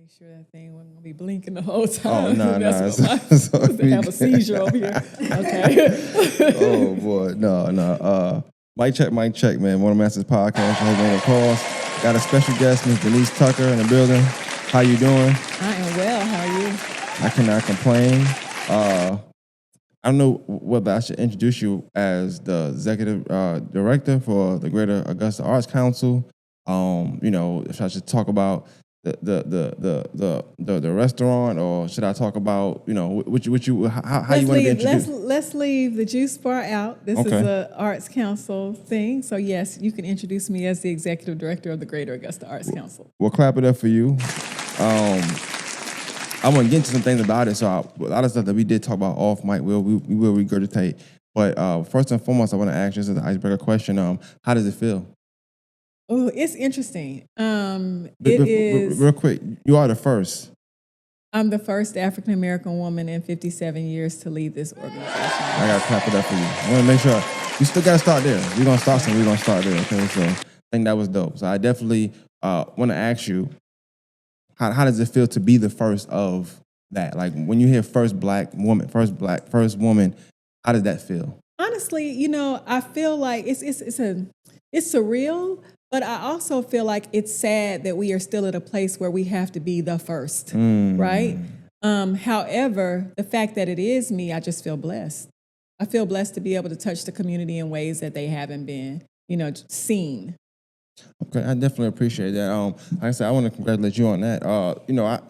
Make sure that thing wasn't gonna be blinking the whole time. Oh no, no, Have a seizure over here. Okay. Oh boy, no. Mic check, man. One of Masters podcast. Your host, of course. Got a special guest, Miss Denise Tucker, in the building. How you doing? I am well. How are you? I cannot complain. I don't know whether I should introduce you as the executive director for the Greater Augusta Arts Council. If I should talk about the restaurant, or should I talk about how you want to be introduced? Let's leave the juice bar out. This is a Arts Council thing. So yes, you can introduce me as the executive director of the Greater Augusta Arts Council. We'll clap it up for you. I want to get into some things about it. So a lot of stuff that we did talk about off mic, we will regurgitate. But first and foremost, I want to ask just as an icebreaker question: how does it feel? Oh, it's interesting. It is real quick. You are the first. I'm the first African American woman in 57 years to lead this organization. I gotta clap it up for you. I want to make sure you still gotta start there. We're gonna start somewhere. We're gonna start there. Okay, so I think that was dope. So I definitely want to ask you, how does it feel to be the first of that? Like when you hear first woman, how does that feel? Honestly, I feel like it's surreal. But I also feel like it's sad that we are still at a place where we have to be the first, right? However, the fact that it is me, I just feel blessed. I feel blessed to be able to touch the community in ways that they haven't been, seen. Okay, I definitely appreciate that. Like I said, I want to congratulate you on that.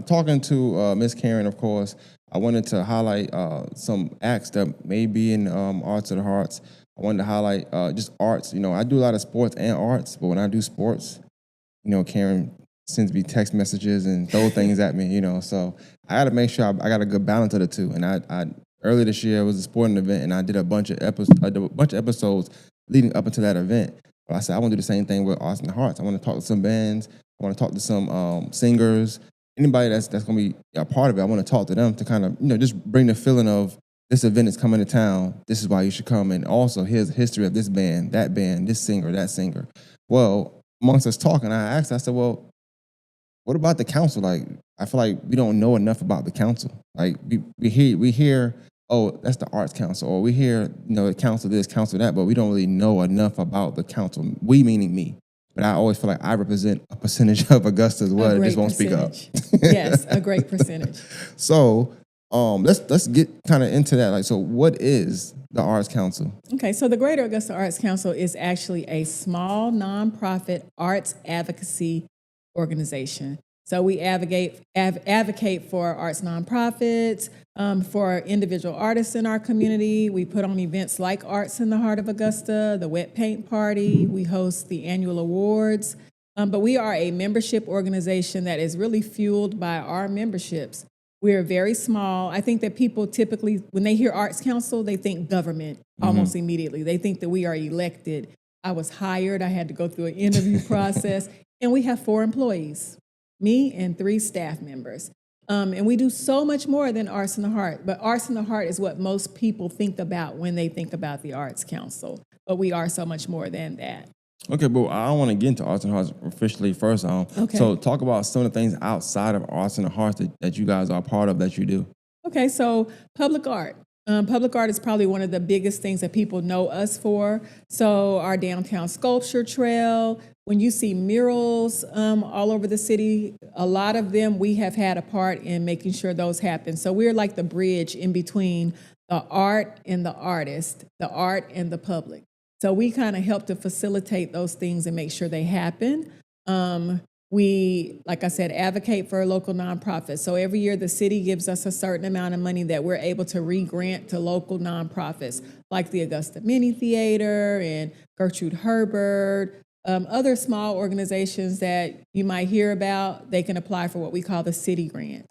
Talking to Miss Karen, of course, I wanted to highlight some acts that may be in Arts of the Hearts. I wanted to highlight just arts. I do a lot of sports and arts, but when I do sports, Karen sends me text messages and throw things at me, So I got to make sure I got a good balance of the two. And I earlier this year, it was a sporting event, and I did a bunch of episodes leading up into that event. But I said I want to do the same thing with Arts and the Hearts. I want to talk to some bands. I want to talk to some singers. Anybody that's going to be a part of it, I want to talk to them to kind of just bring the feeling of, this event is coming to town. This is why you should come. And also, here's the history of this band, this singer, that singer. Well, amongst us talking, I asked, I said, well, what about the council? Like, I feel like we don't know enough about the council. Like, we hear, oh, that's the Arts Council, or we hear, the council this, council that, but we don't really know enough about the council. We meaning me. But I always feel like I represent a percentage of Augusta as well. I just won't speak up. Yes, a great percentage. So, let's get kind of into that. Like, so what is the Arts Council? Okay, so the Greater Augusta Arts Council is actually a small nonprofit arts advocacy organization. So we advocate for arts nonprofits, for individual artists in our community. We put on events like Arts in the Heart of Augusta, the Wet Paint Party. We host the annual awards. But we are a membership organization that is really fueled by our memberships. We're very small. I think that people typically, when they hear Arts Council, they think government almost immediately. They think that we are elected. I was hired. I had to go through an interview process. And we have 4 employees, me and 3 staff members. And we do so much more than Arts in the Heart. But Arts in the Heart is what most people think about when they think about the Arts Council. But we are so much more than that. Okay, but I want to get into Arts and Hearts officially first. Okay. So talk about some of the things outside of Arts and the Hearts that you guys are a part of that you do. Okay, so public art. Public art is probably one of the biggest things that people know us for. So our downtown sculpture trail, when you see murals all over the city, a lot of them we have had a part in making sure those happen. So we're like the bridge in between the art and the artist, the art and the public. So we kind of help to facilitate those things and make sure they happen. We, like I said, advocate for local nonprofits. So every year the city gives us a certain amount of money that we're able to re-grant to local nonprofits, like the Augusta Mini Theater and Gertrude Herbert, other small organizations that you might hear about. They can apply for what we call the city grant.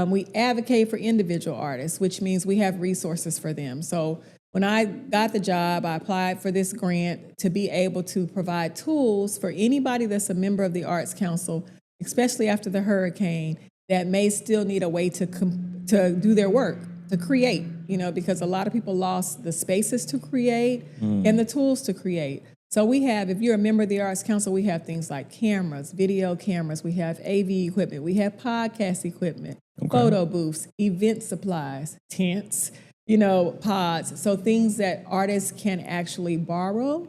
We advocate for individual artists, which means we have resources for them. So when I got the job, I applied for this grant to be able to provide tools for anybody that's a member of the Arts Council, especially after the hurricane, that may still need a way to do their work, to create, because a lot of people lost the spaces to create and the tools to create. So we have, if you're a member of the Arts Council, we have things like cameras, video cameras, we have AV equipment, we have podcast equipment, photo booths, event supplies, tents, pods. So things that artists can actually borrow,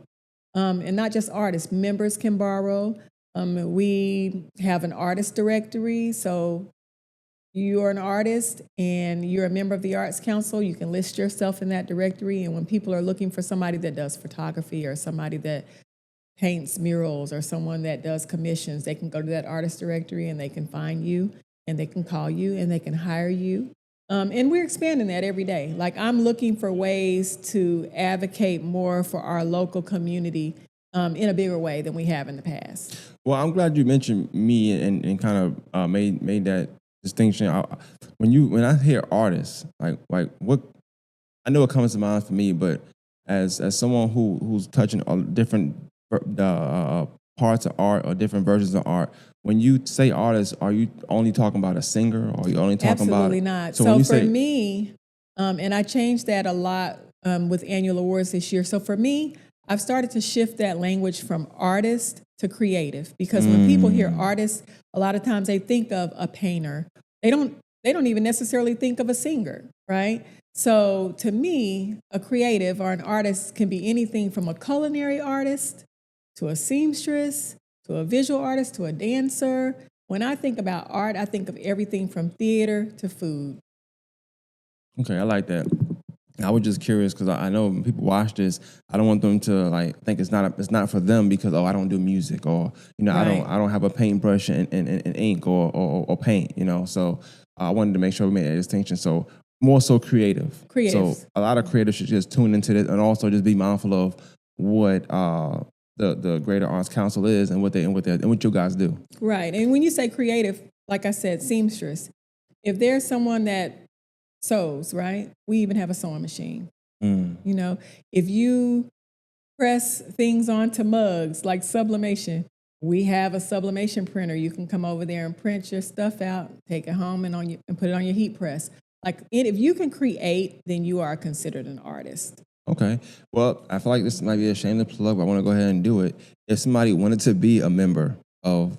and not just artists, members can borrow. We have an artist directory, so you're an artist and you're a member of the Arts Council, you can list yourself in that directory. And when people are looking for somebody that does photography or somebody that paints murals or someone that does commissions, they can go to that artist directory and they can find you and they can call you and they can hire you. And we're expanding that every day. Like, I'm looking for ways to advocate more for our local community in a bigger way than we have in the past. Well, I'm glad you mentioned me and kind of made that distinction. When I hear artists, like what, I know what comes to mind for me, but as someone who's touching different parts of art or different versions of art, when you say artist, are you only talking about a singer, or are you only talking about? Absolutely not. So for me, and I changed that a lot with annual awards this year. So for me, I've started to shift that language from artist to creative, because when people hear artist, a lot of times they think of a painter. They don't even necessarily think of a singer, right? So to me, a creative or an artist can be anything from a culinary artist to a seamstress to a visual artist to a dancer. When I think about art, I think of everything from theater to food. Okay, I like that. I was just curious because I know when people watch this, I don't want them to think it's not for them because I don't do music, or right. I don't have a paintbrush and ink or paint, So I wanted to make sure we made that distinction. So more so creative. So a lot of creatives should just tune into this and also just be mindful of what the Greater Arts Council is and what you guys do. Right, and when you say creative, like I said, seamstress. If there's someone that sews, right? We even have a sewing machine. If you press things onto mugs like sublimation, we have a sublimation printer. You can come over there and print your stuff out, take it home and put it on your heat press. If you can create, then you are considered an artist. Okay. Well, I feel like this might be a shameless plug, but I want to go ahead and do it. If somebody wanted to be a member of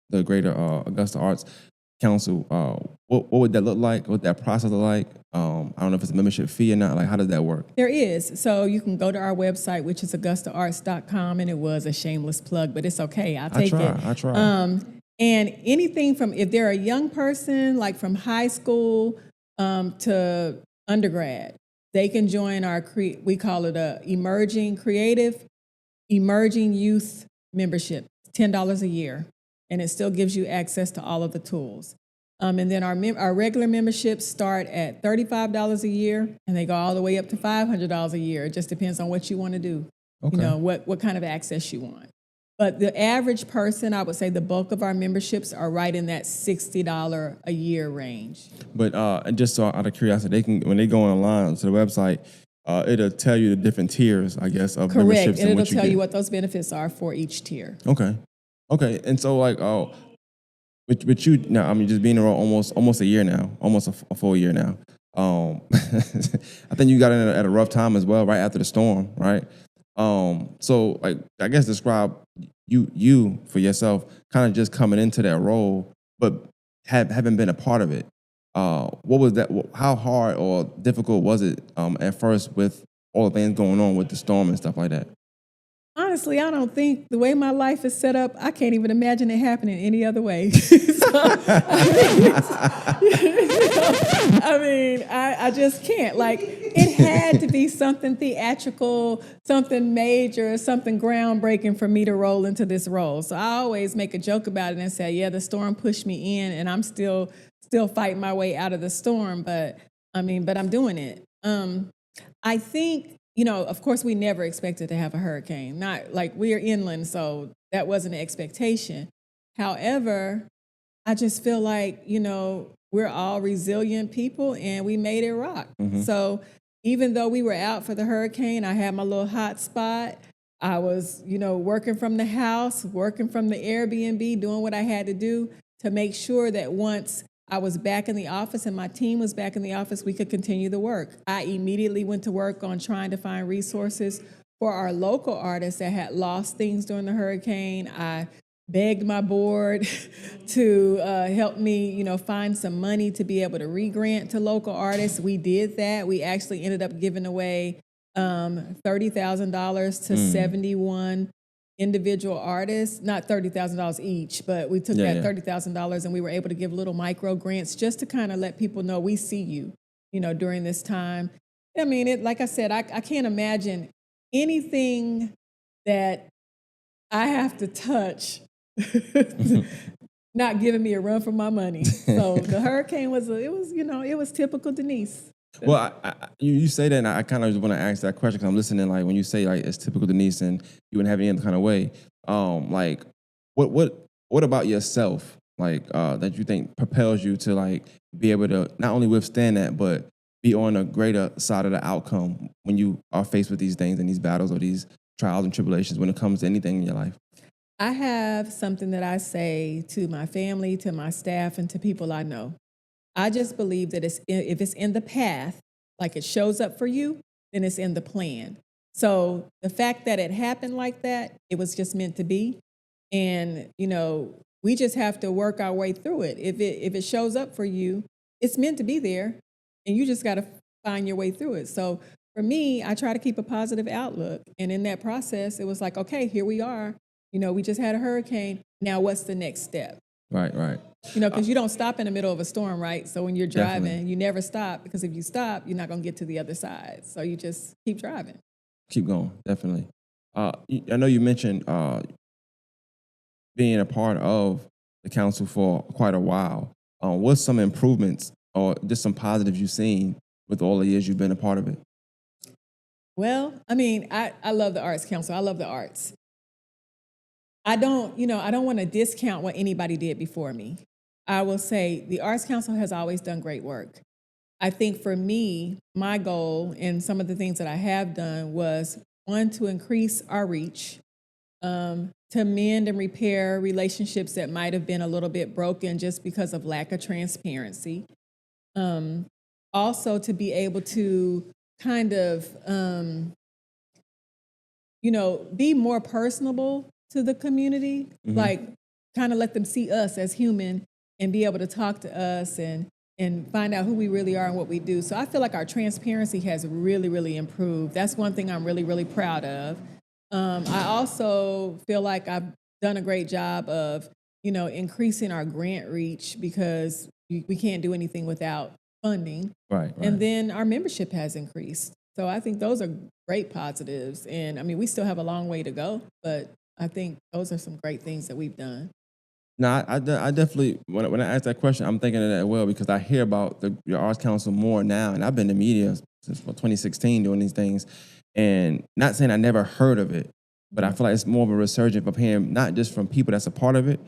the Greater Augusta Arts Council, what would that look like? What would that process look like? I don't know if it's a membership fee or not. How does that work? There is. So you can go to our website, which is augustaarts.com, and it was a shameless plug, but it's okay. I try. And anything from, if they're a young person, like from high school to undergrad, they can join our, we call it a emerging youth membership, $10 a year. And it still gives you access to all of the tools. And then our regular memberships start at $35 a year, and they go all the way up to $500 a year. It just depends on what you want to do, okay. What kind of access you want. But the average person, I would say the bulk of our memberships are right in that $60 a year range. But and just so out of curiosity, when they go online to the website, it'll tell you the different tiers, I guess, of memberships. Correct, and it'll tell you what those benefits are for each tier. Okay, and so with you now, I mean, just being around almost a year now, almost a full year now. I think you got in at a rough time as well, right after the storm, right? So I guess describe you for yourself, kind of just coming into that role, but haven't been a part of it. What was that? How hard or difficult was it at first with all the things going on with the storm and stuff like that? Honestly, I don't think the way my life is set up, I can't even imagine it happening any other way. I just can't. It had to be something theatrical, something major, something groundbreaking for me to roll into this role. So I always make a joke about it and say, yeah, the storm pushed me in and I'm still fighting my way out of the storm, but I'm doing it. I think, of course, we never expected to have a hurricane. Not like we're inland, so that wasn't an expectation. However, I just feel like, we're all resilient people and we made it rock. Mm-hmm. So even though we were out for the hurricane, I had my little hot spot. I was, working from the house, working from the Airbnb, doing what I had to do to make sure that once I was back in the office and my team was back in the office, we could continue the work. I immediately went to work on trying to find resources for our local artists that had lost things during the hurricane, I begged my board to help me, find some money to be able to re-grant to local artists. We did that. We actually ended up giving away $30,000 to 71 individual artists, not $30,000 each, but we took that $30,000 and we were able to give little micro grants just to kind of let people know we see you, during this time. I mean, like I said, I can't imagine anything that I have to touch not giving me a run for my money. So the hurricane it was typical Denise. Well, you say that, and I kind of just want to ask that question because I'm listening. Like when you say like it's typical Denise, and you wouldn't have any other kind of way. Like what about yourself? Like that you think propels you to like be able to not only withstand that, but be on a greater side of the outcome when you are faced with these things and these battles or these trials and tribulations when it comes to anything in your life. I have something that I say to my family, to my staff, and to people I know. I just believe that if it's in the path, like it shows up for you, then it's in the plan. So the fact that it happened like that, it was just meant to be. And, we just have to work our way through it. If it shows up for you, it's meant to be there, and you just got to find your way through it. So for me, I try to keep a positive outlook. And in that process, it was like, okay, here we are. We just had a hurricane. Now what's the next step? Right. Because you don't stop in the middle of a storm, right? So when you're driving, Definitely. you never stop, because if you stop, you're not going to get to the other side. So you just keep driving. Keep going, definitely. I know you mentioned being a part of the council for quite a while. What's some improvements or just some positives you've seen with all the years you've been a part of it? Well, I mean, I love the Arts Council. I love the arts. I don't want to discount what anybody did before me. I will say the Arts Council has always done great work. I think for me, my goal and some of the things that I have done was, one, to increase our reach, to mend and repair relationships that might have been a little bit broken just because of lack of transparency. Also to be able to kind of, be more personable to the community, like kind of let them see us as human and be able to talk to us and find out who we really are and what we do. So I feel like our transparency has really, really improved. That's one thing I'm really, really proud of. I also feel like I've done a great job of, increasing our grant reach, because we can't do anything without funding. Right. And then our membership has increased. So I think those are great positives. And I mean, we still have a long way to go, but I think those are some great things that we've done. No, I definitely, when I ask that question, I'm thinking of that as well, because I hear about your Arts Council more now, and I've been in the media since 2016 doing these things, and not saying I never heard of it, but I feel like it's more of a resurgence of hearing not just from people that's a part of it,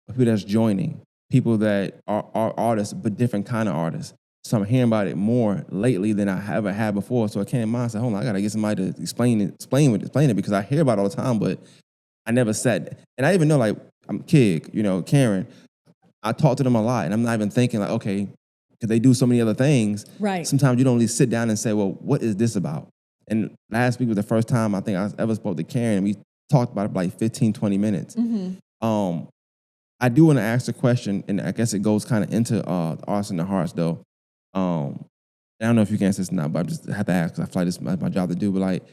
but people that's joining, people that are artists, but different kind of artists. So I'm hearing about it more lately than I ever had before. So I came in mind and said, hold on, I got to get somebody to explain it, because I hear about it all the time, but I never said. And I even know, like, I'm Kig, Karen, I talk to them a lot, and I'm not even thinking like, okay, because they do so many other things. Right. Sometimes you don't really sit down and say, well, what is this about? And last week was the first time I think I ever spoke to Karen, and we talked about it for like 15, 20 minutes. I do want to ask a question, and I guess it goes kind of into the arts and the hearts, though. I don't know if you can answer this or not, but I just have to ask, because I feel like this is my job to do. But like,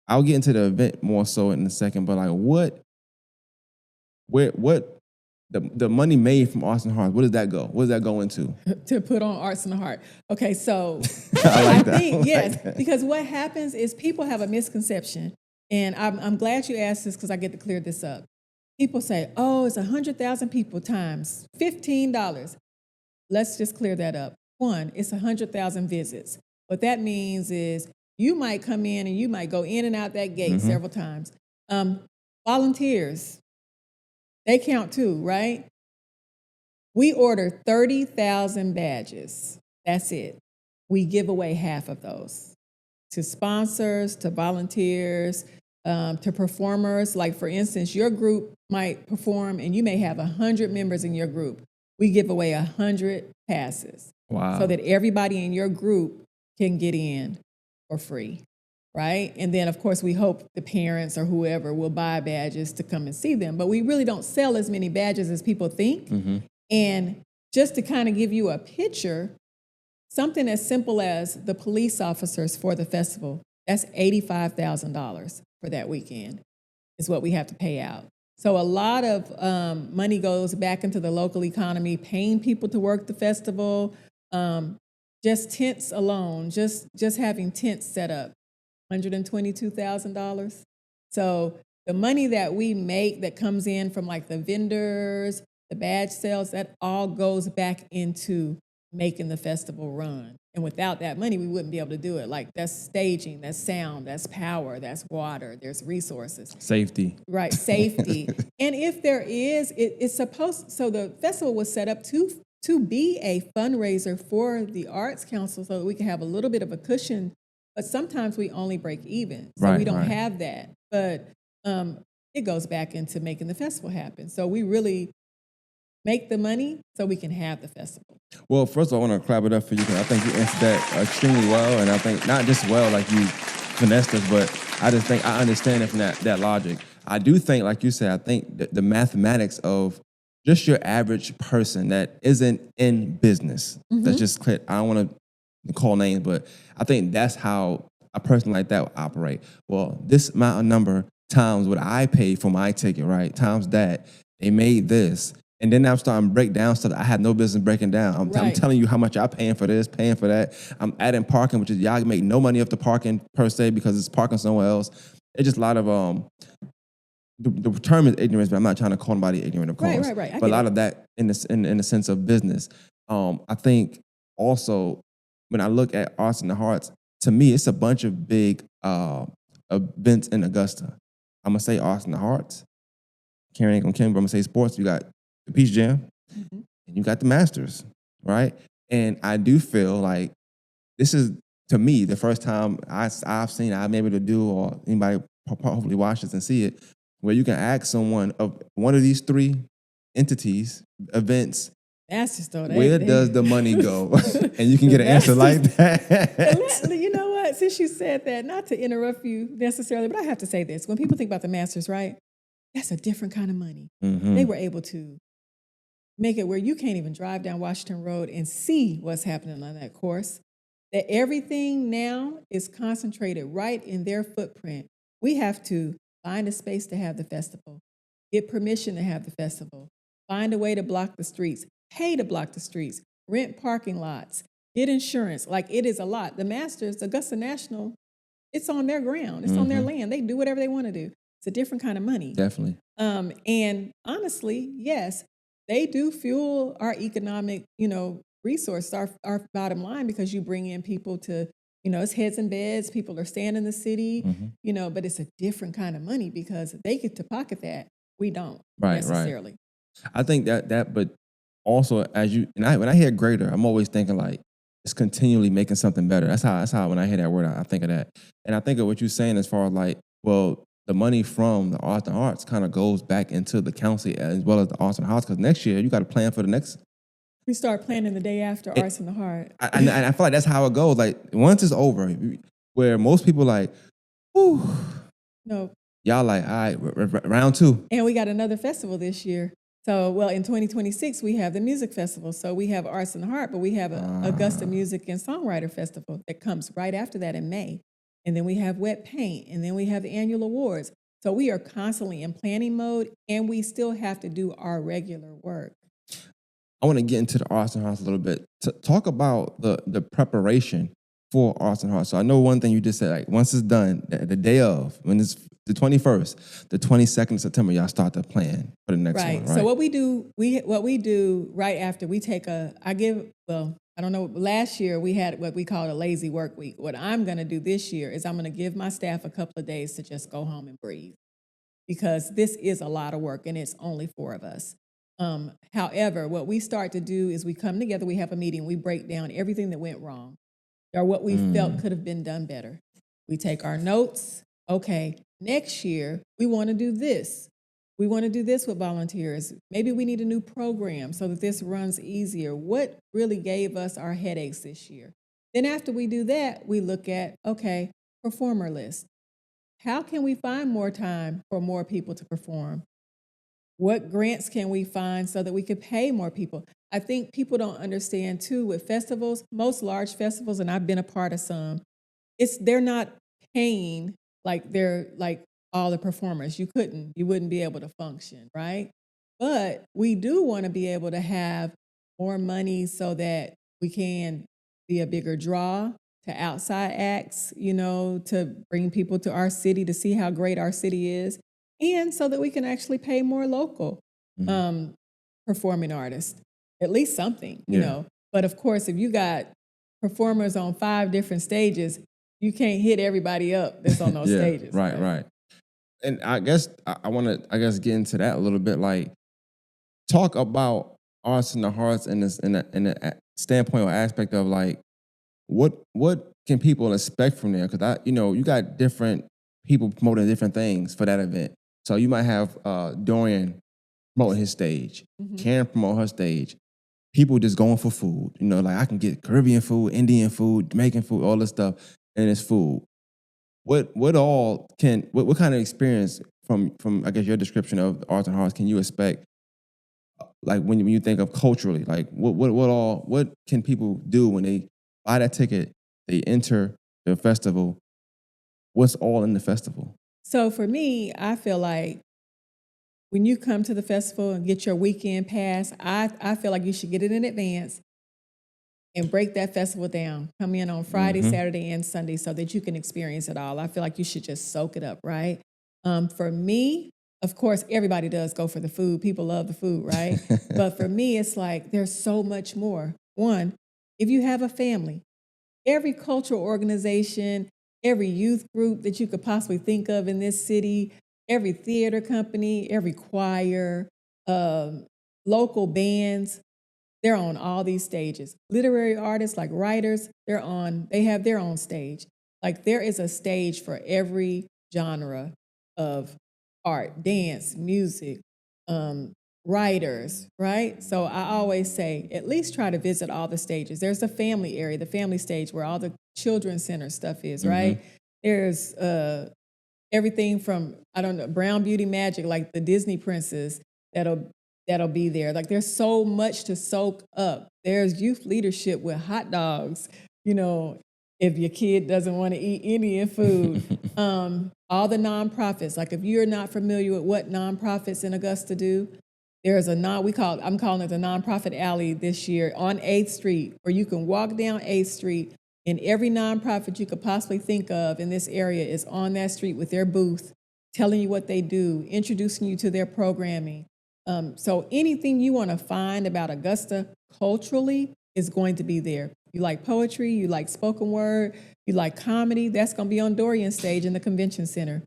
I'll get into the event more so in a second. But like, what the money made from Arts and Hearts, where does that go? What does that go into? To put on Arts and Heart. Okay, so I like that. think yes, because what happens is people have a misconception, and I'm glad you asked this, because I get to clear this up. People say, oh, it's 100,000 people times $15. Let's just clear that up. One, it's 100,000 visits. What that means is you might come in and you might go in and out that gate several times. Volunteers, they count too, right? We order 30,000 badges. That's it. We give away half of those to sponsors, to volunteers, to performers. Like, for instance, your group might perform and you may have 100 members in your group. We give away 100 passes. Wow. So that everybody in your group can get in for free. right? And then, of course, we hope the parents or whoever will buy badges to come and see them. But we really don't sell as many badges as people think. And just to kind of give you a picture, something as simple as the police officers for the festival, that's $85,000 for that weekend is what we have to pay out. So a lot of money goes back into the local economy, paying people to work the festival, just tents alone, just having tents set up, $122,000. So the money that we make that comes in from like the vendors, the badge sales, that all goes back into making the festival run. And without that money, we wouldn't be able to do it. Like that's staging, that's sound, that's power, that's water, there's resources. Safety. Right, safety. And if there is, it's supposed, so the festival was set up to be a fundraiser for the Arts Council so that we can have a little bit of a cushion, but sometimes we only break even. So we don't have that. But it goes back into making the festival happen. So we really make the money so we can have the festival. Well, first of all, I want to clap it up for you because I think you answered that extremely well. And I think not just well, like you finessed us, but I just think I understand it from that logic. I do think, like you said, I think the mathematics of just your average person that isn't in business, that's just clear. I don't want to call names, but I think that's how a person like that would operate. Well, this amount of number times what I paid for my ticket, right? Times that, they made this. And then I'm starting to break down stuff that I had no business breaking down. I'm telling you how much y'all paying for this, paying for that. I'm adding parking, which is y'all make no money off the parking per se because it's parking somewhere else. It's just a lot of the term is ignorance, but I'm not trying to call anybody ignorant, of course. Right. But a lot of that in the sense of business. I think also when I look at Arts in the Hearts, to me, it's a bunch of big events in Augusta. I'm gonna say Arts in the Hearts. Karen ain't gonna kill me, but I'm gonna say sports. You got the Peach Jam, and you got the Masters, right? And I do feel like this is, to me, the first time I've seen it, I'm able to do, or anybody hopefully watch this and see it, where you can ask someone of one of these three entities, events, Masters, though, where does the money go? And you can get an answer like that. You know what? Since you said that, not to interrupt you necessarily, but I have to say this. When people think about the Masters, right, that's a different kind of money. They were able to make it where you can't even drive down Washington Road and see what's happening on that course. That everything now is concentrated right in their footprint. We have to find a space to have the festival, get permission to have the festival, find a way to block the streets, pay to block the streets, rent parking lots, get insurance. Like, it is a lot. The Masters, Augusta National, it's on their ground. It's on their land. They do whatever they want to do. It's a different kind of money. Definitely. And honestly, yes, they do fuel our economic, resource, our bottom line, because you bring in people to, it's heads and beds. People are staying in the city, but it's a different kind of money because they get to pocket that. We don't necessarily. I think that, but also when I hear greater, I'm always thinking like it's continually making something better. That's how when I hear that word, I think of that. And I think of what you're saying as far as like, well, the money from the Arts and Arts kind of goes back into the council as well as the Arts and Arts, because next year you got to plan for the next. We start planning the day after Arts in the Heart. And I feel like that's how it goes. Like once it's over, where most people like, whew. No. Y'all like, all right, round two. And we got another festival this year. So, in 2026, we have the music festival. So we have Arts in the Heart, but we have an Augusta Music and Songwriter Festival that comes right after that in May. And then we have Wet Paint, and then we have the annual awards. So we are constantly in planning mode, and we still have to do our regular work. I want to get into the Arts and Hearts a little bit. Talk about the preparation for Arts and Hearts. So I know one thing you just said, like once it's done, the day of, when it's the 21st, the 22nd of September, y'all start to plan for the next one, right? So what we do right after, we take I don't know, last year we had what we called a lazy work week. What I'm going to do this year is I'm going to give my staff a couple of days to just go home and breathe, because this is a lot of work and it's only 4 of us. However, what we start to do is we come together, we have a meeting, we break down everything that went wrong or what we felt could have been done better. We take our notes. Okay, next year we want to do this. We want to do this with volunteers. Maybe we need a new program so that this runs easier. What really gave us our headaches this year? Then after we do that, we look at, okay, performer list. How can we find more time for more people to perform? What grants can we find so that we could pay more people? I think people don't understand too with festivals, most large festivals, and I've been a part of some, they're not paying like they're like all the performers. You wouldn't be able to function, right? But we do want to be able to have more money so that we can be a bigger draw to outside acts, to bring people to our city to see how great our city is, and so that we can actually pay more local um, performing artists, at least something, Yeah. But of course, if you got performers on 5 different stages, you can't hit everybody up that's on those Yeah, stages. right. And I guess I want to, get into that a little bit. Like, talk about arts in the hearts in this in a standpoint or aspect of like what can people expect from there? Because you got different people promoting different things for that event. So you might have Dorian promoting his stage, Mhm. Karen promote her stage. People just going for food. Like I can get Caribbean food, Indian food, Jamaican food, all this stuff, and it's food. What all can what kind of experience from I guess your description of arts and hearts can you expect? Like when you think of culturally, like what can people do when they buy that ticket, they enter the festival? What's all in the festival? So for me, I feel like when you come to the festival and get your weekend pass, I feel like you should get it in advance and break that festival down. Come in on Friday, Saturday, and Sunday so that you can experience it all. I feel like you should just soak it up, right? For me, of course, everybody does go for the food. People love the food, right? But for me, it's like there's so much more. One, if you have a family, every cultural organization, every youth group that you could possibly think of in this city, every theater company, every choir, local bands, they're on all these stages. Literary artists like writers, they have their own stage. Like there is a stage for every genre of art, dance, music, writers, right? So I always say, at least try to visit all the stages. There's the family area, the family stage where all the children's center stuff is, right? There's everything from, I don't know, Brown Beauty Magic, like the Disney princess that'll be there. Like there's so much to soak up. There's youth leadership with hot dogs, if your kid doesn't want to eat Indian food. All the nonprofits, like if you're not familiar with what nonprofits in Augusta do, there's I'm calling it the nonprofit alley this year on 8th Street, where you can walk down 8th Street and every nonprofit you could possibly think of in this area is on that street with their booth, telling you what they do, introducing you to their programming. So anything you want to find about Augusta culturally is going to be there. You like poetry, you like spoken word, you like comedy, that's going to be on Dorian's stage in the convention center.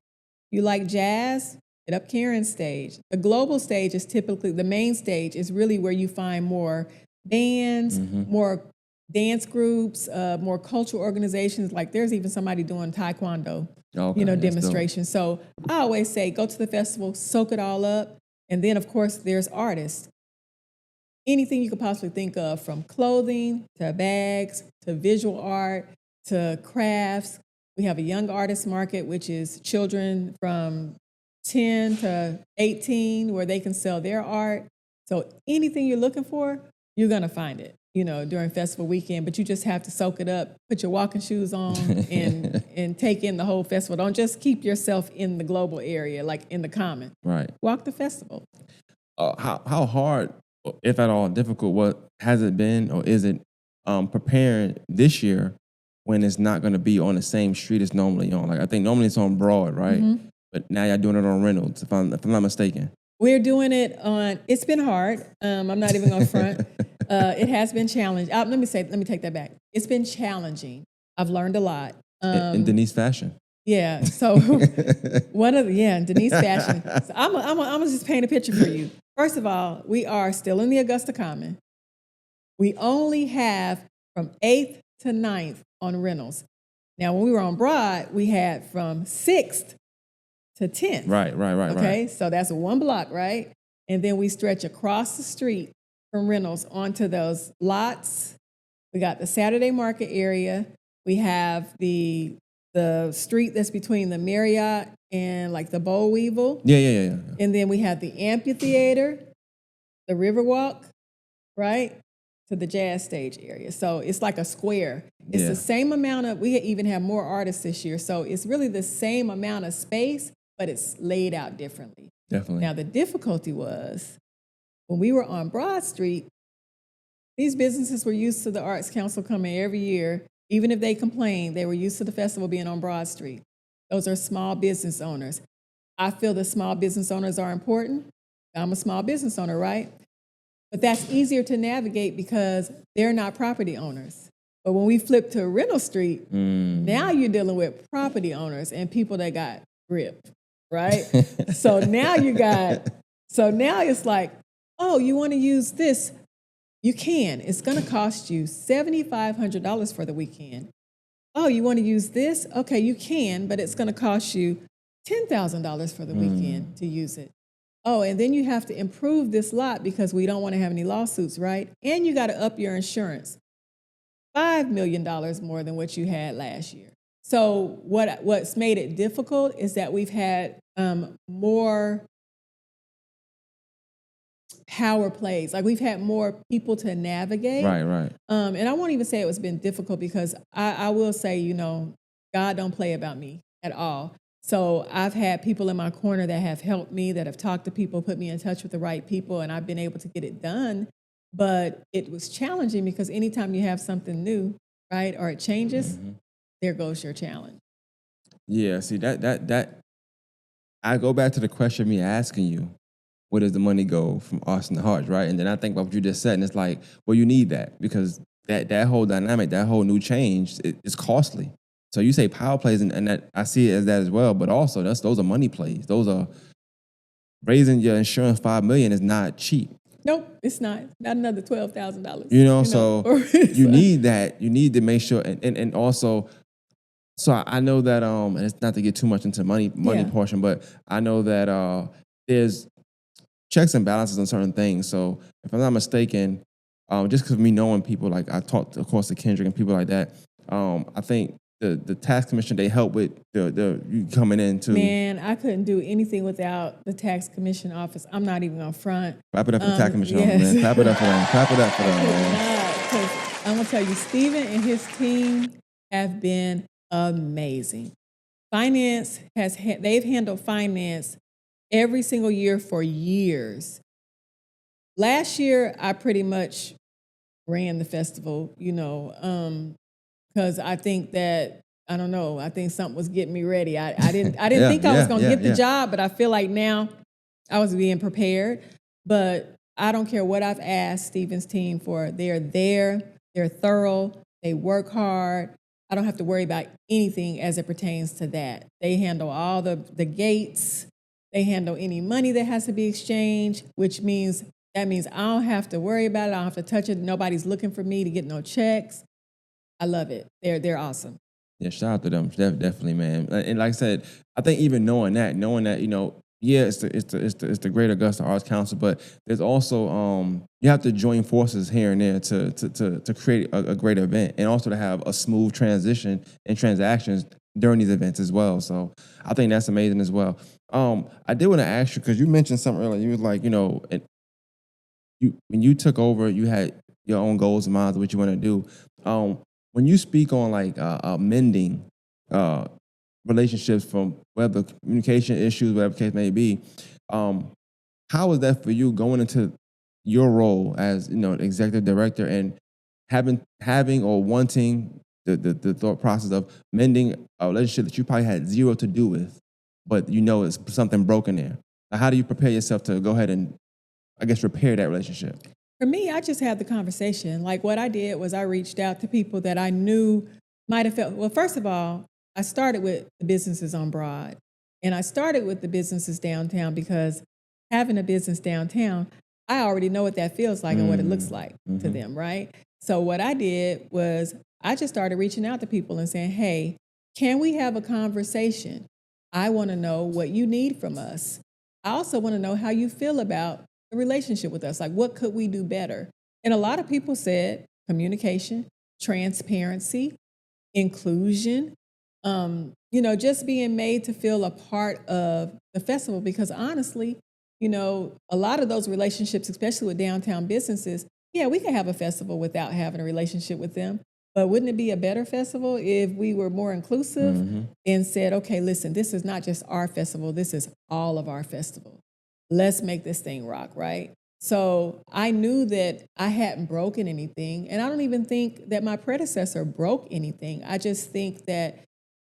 You like jazz, hit up Karen's stage. The global stage is typically, the main stage is really where you find more bands, more dance groups, more cultural organizations. Like there's even somebody doing taekwondo, demonstrations. So I always say, go to the festival, soak it all up. And then, of course, there's artists. Anything you could possibly think of, from clothing to bags to visual art to crafts. We have a young artist market, which is children from 10 to 18, where they can sell their art. So anything you're looking for, you're going to find it, during festival weekend. But you just have to soak it up, put your walking shoes on, and take in the whole festival. Don't just keep yourself in the global area, like in the common. Right. Walk the festival. How hard, if at all, difficult, what has it been or is it preparing this year when it's not going to be on the same street it's normally on? Like I think normally it's on Broad, right? But now you're doing it on Reynolds, if I'm not mistaken. We're doing it on. It's been hard. I'm not even going to front. It has been challenging. Let me take that back. It's been challenging. I've learned a lot. In Denise fashion. Yeah. So Denise fashion. So I'm gonna just paint a picture for you. First of all, we are still in the Augusta Common. We only have from 8th to 9th on Reynolds. Now, when we were on Broad, we had from 6th to 10th. Right. Okay, so that's one block, right? And then we stretch across the street from Reynolds onto those lots. We got the Saturday market area. We have the the street that's between the Marriott and like the Boll Weevil. Yeah. And then we have the amphitheater, the Riverwalk, right? To the jazz stage area. So it's like a square. It's Yeah. the same amount of, we even have more artists this year. So it's really the same amount of space, but it's laid out differently. Definitely. Now, the difficulty was when we were on Broad Street, these businesses were used to the Arts Council coming every year. Even if they complained, they were used to the festival being on Broad Street. Those are small business owners. I feel that small business owners are important. I'm a small business owner, right? But that's easier to navigate because they're not property owners. But when we flip to Rental Street, now you're dealing with property owners and people that got grip, right? So now it's like, oh, you want to use this? You can. It's going to cost you $7,500 for the weekend. Oh, you want to use this? Okay, you can, but it's going to cost you $10,000 for the weekend to use it. Oh, and then you have to improve this lot because we don't want to have any lawsuits, right? And you got to up your insurance. $5 million more than what you had last year. So what's made it difficult is that we've had more power plays. Like we've had more people to navigate. Right. And I won't even say it's been difficult because I will say, God don't play about me at all. So I've had people in my corner that have helped me, that have talked to people, put me in touch with the right people, and I've been able to get it done. But it was challenging because anytime you have something new, right, or it changes, there goes your challenge. Yeah, see, that I go back to the question me asking you, where does the money go from Austin to Hearts, right? And then I think about what you just said, and it's like, well, you need that because that whole dynamic, that whole new change is costly. So you say power plays, and that I see it as that as well, but also those are money plays. Those are raising your insurance $5 million is not cheap. Nope, it's not. Not another $12,000. So you need that. You need to make sure, and also, so I know that and it's not to get too much into money portion, but I know that there's checks and balances on certain things. So if I'm not mistaken, just because me knowing people, like I talked, of course, to Kendrick and people like that, I think the tax commission, they help with the you coming in too. Man, I couldn't do anything without the tax commission office. I'm not even on front. Clap it up for the tax commission office, man. Clap it up for them. Clap it up for them, man. I'm gonna tell you, Steven and his team have been amazing. Finance they've handled finance every single year for years. Last year, I pretty much ran the festival, because I think that, I don't know, I think something was getting me ready. I didn't think I was going to get the job, but I feel like now I was being prepared. But I don't care what I've asked Steven's team for. They're there, they're thorough, they work hard. I don't have to worry about anything as it pertains to that. They handle all the gates. They handle any money that has to be exchanged, which means I don't have to worry about it. I don't have to touch it. Nobody's looking for me to get no checks. I love it. They're awesome. Yeah, shout out to them, definitely, man. And like I said, I think even knowing that, it's the Great Augusta Arts Council, but there's also you have to join forces here and there to create a great event, and also to have a smooth transition and transactions during these events as well. So I think that's amazing as well. I did want to ask you, because you mentioned something earlier. You was like, when you took over, you had your own goals and minds of what you want to do. When you speak on like mending relationships from whether communication issues, whatever the case may be, how is that for you going into your role as executive director and having or wanting the thought process of mending a relationship that you probably had zero to do with, but it's something broken there? How do you prepare yourself to go ahead and, I guess, repair that relationship? For me, I just had the conversation. Like what I did was I reached out to people that I knew might have felt, well, first of all, I started with the businesses on Broad. And I started with the businesses downtown because having a business downtown, I already know what that feels like and what it looks like to them, right? So what I did was I just started reaching out to people and saying, hey, can we have a conversation? I want to know what you need from us. I also want to know how you feel about the relationship with us. Like, what could we do better? And a lot of people said communication, transparency, inclusion, Just being made to feel a part of the festival. Because honestly, a lot of those relationships, especially with downtown businesses, yeah, we could have a festival without having a relationship with them. But wouldn't it be a better festival if we were more inclusive and said, okay, listen, this is not just our festival, this is all of our festival. Let's make this thing rock, right? So I knew that I hadn't broken anything. And I don't even think that my predecessor broke anything. I just think that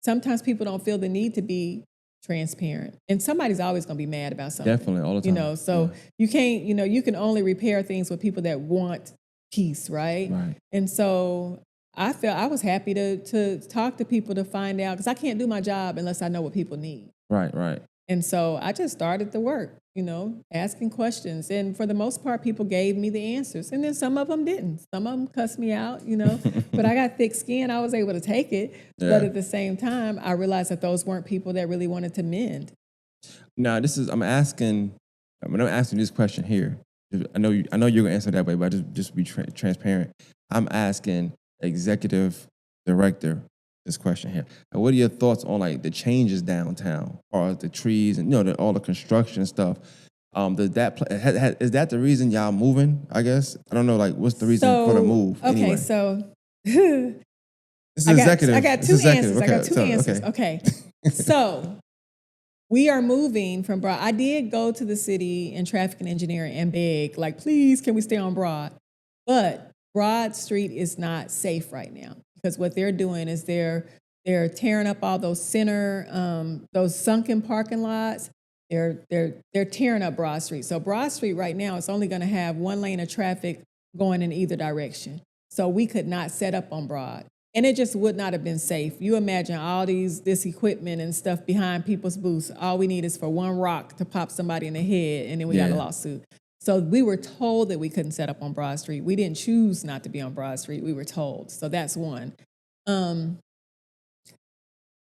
sometimes people don't feel the need to be transparent. And somebody's always going to be mad about something. Definitely, all the time. So you can't, you can only repair things with people that want peace, right? Right. And so I felt I was happy to talk to people to find out, because I can't do my job unless I know what people need. Right. And so I just started the work, asking questions. And for the most part, people gave me the answers. And then some of them didn't. Some of them cussed me out, but I got thick skin. I was able to take it. Yeah. But at the same time, I realized that those weren't people that really wanted to mend. Now, I'm asking this question here. I know you're going to answer that way, but just be transparent. I'm asking executive director this question here. What are your thoughts on like the changes downtown, or the trees and all the construction stuff? Is that the reason y'all moving? I guess I don't know. Like, what's the reason for the move? Okay, anyway? So this is executive. I got two answers. Okay, I got two answers. Okay. So we are moving from Broad. I did go to the city in traffic and engineering and beg, like, please, can we stay on Broad? But Broad Street is not safe right now, because what they're doing is they're tearing up all those those sunken parking lots. They're tearing up Broad Street. So Broad Street right now is only going to have one lane of traffic going in either direction. So we could not set up on Broad. And it just would not have been safe. You imagine all this equipment and stuff behind people's booths. All we need is for one rock to pop somebody in the head, and then we got a lawsuit. So we were told that we couldn't set up on Broad Street. We didn't choose not to be on Broad Street. We were told. So that's one.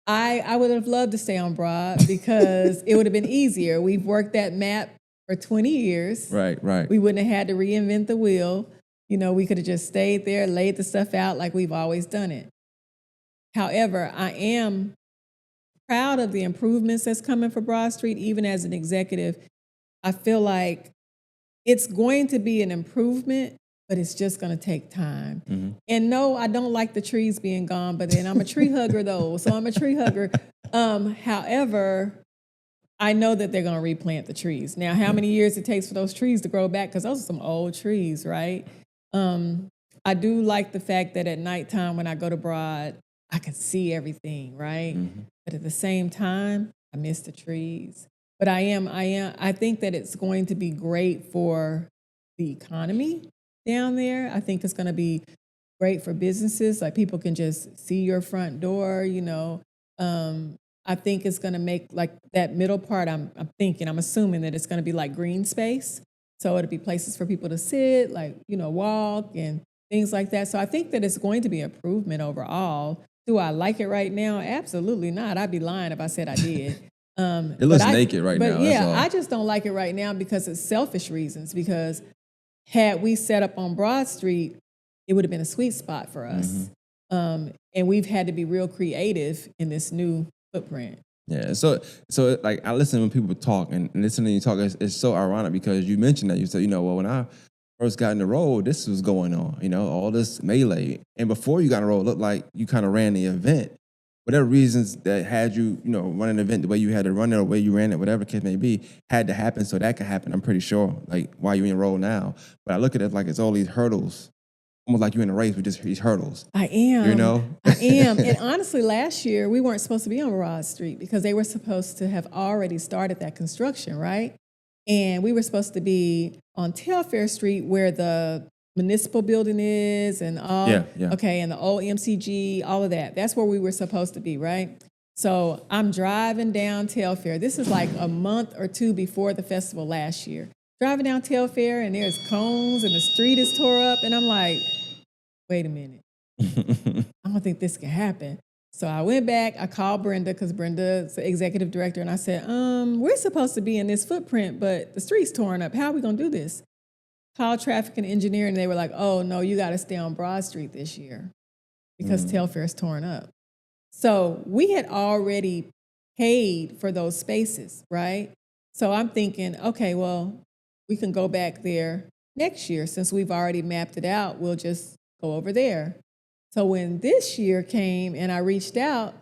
I would have loved to stay on Broad because it would have been easier. We've worked that map for 20 years. Right. We wouldn't have had to reinvent the wheel. We could have just stayed there, laid the stuff out like we've always done it. However, I am proud of the improvements that's coming for Broad Street. Even as an executive, I feel like it's going to be an improvement, but it's just going to take time. Mm-hmm. And no, I don't like the trees being gone, but then I'm a tree hugger though. So I'm a tree hugger. However, I know that they're going to replant the trees. Now, how many years it takes for those trees to grow back? Because those are some old trees, right? I do like the fact that at nighttime when I go to Broad, I can see everything, right? Mm-hmm. But at the same time, I miss the trees. But I think that it's going to be great for the economy down there. I think it's going to be great for businesses. Like, people can just see your front door, I think it's going to make, like, that middle part, I'm assuming that it's going to be like green space. So it'll be places for people to sit, like, walk and things like that. So I think that it's going to be an improvement overall. Do I like it right now? Absolutely not. I'd be lying if I said I did. It looks naked right now. But yeah, I just don't like it right now because of selfish reasons. Because had we set up on Broad Street, it would have been a sweet spot for us. Mm-hmm. And we've had to be real creative in this new footprint. Yeah, so like, I listen when people talk, and listening to you talk, it's so ironic because you mentioned that. You said, well, when I first got in the role, this was going on, all this melee. And before you got in the role, it looked like you kind of ran the event. Whatever reasons that had you, run an event the way you had to run it, or the way you ran it, whatever the case may be, had to happen so that could happen, I'm pretty sure, like, while you're in the role now. But I look at it like it's all these hurdles, almost like you're in a race with just these hurdles. I am. I am. And honestly, last year, we weren't supposed to be on Broad Street because they were supposed to have already started that construction, right? And we were supposed to be on Telfair Street where the municipal building is and all. Yeah. Okay, and the old MCG, all of that. That's where we were supposed to be, right? So I'm driving down Telfair. This is like a month or two before the festival last year. Driving down Telfair, and there's cones and the street is tore up. And I'm like, wait a minute. I don't think this can happen. So I went back, I called Brenda, because Brenda's the executive director, and I said, we're supposed to be in this footprint, but the street's torn up. How are we going to do this? Called traffic and engineering, and they were like, oh, no, you got to stay on Broad Street this year because Telfair's torn up. So we had already paid for those spaces, right? So I'm thinking, okay, well, we can go back there next year. Since we've already mapped it out, we'll just go over there. So when this year came and I reached out